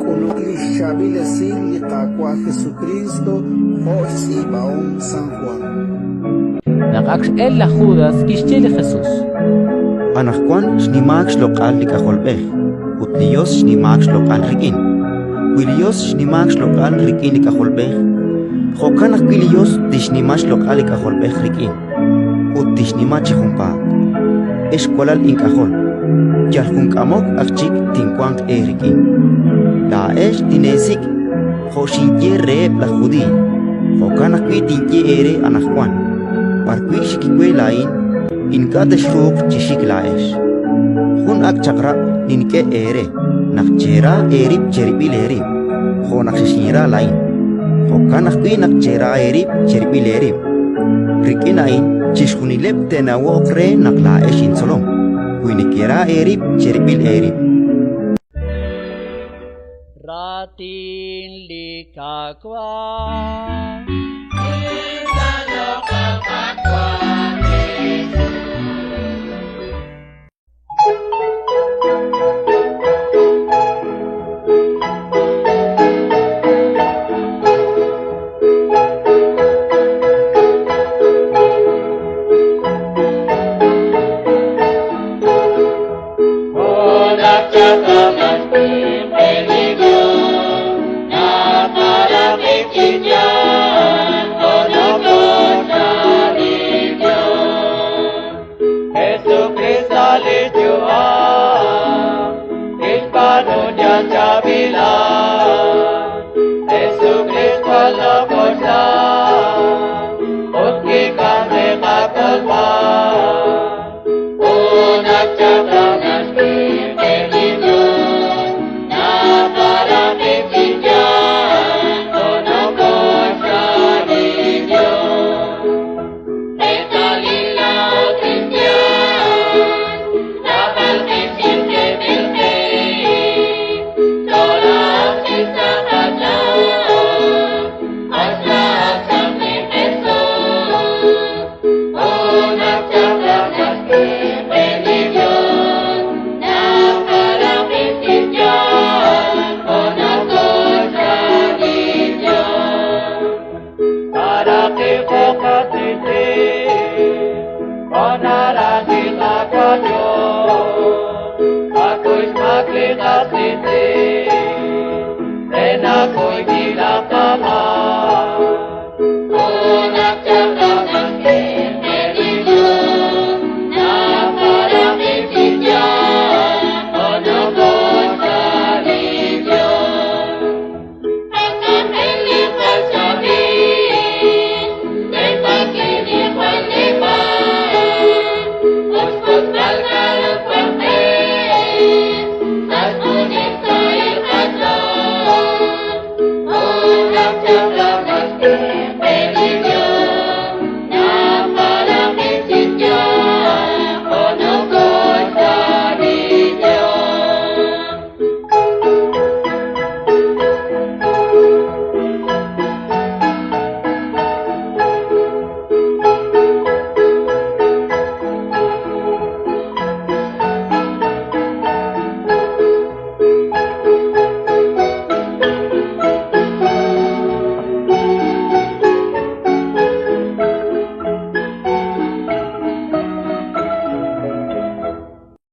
Kulukli Shabile Sili Kakwa Jesucristo, Hoxi Baon San Juan. Nakax el la Judas Kishchele Jesús. Anakwan shnimax local likajolbej. Utlios shnimax local rikin. Quilios shnimax local rikin likajolbej. Jokanak quilios tishnimax local likajolbej rikin. Utishnimachi jumpa. Eskolal inkajol. Yalkunkamok akchik tinkwang erikin. La esh tinesik. Joshinye reep la judí. Jokanak tinye ere anakwan. Parkwi shikikwe lain. Inkate shruk chishik laesh. Hun ak chakra ninke ere. Nakchera erip cheripil erip. Ho nakshishira lain. Jokanakwi nakchera erip cheripil erip. Rikinain chishkunilep tenawok re naklaesh insolom. Huinikiera erip cheripil erip. Ratin likakwa. Jesucristo alitua, Hispano ya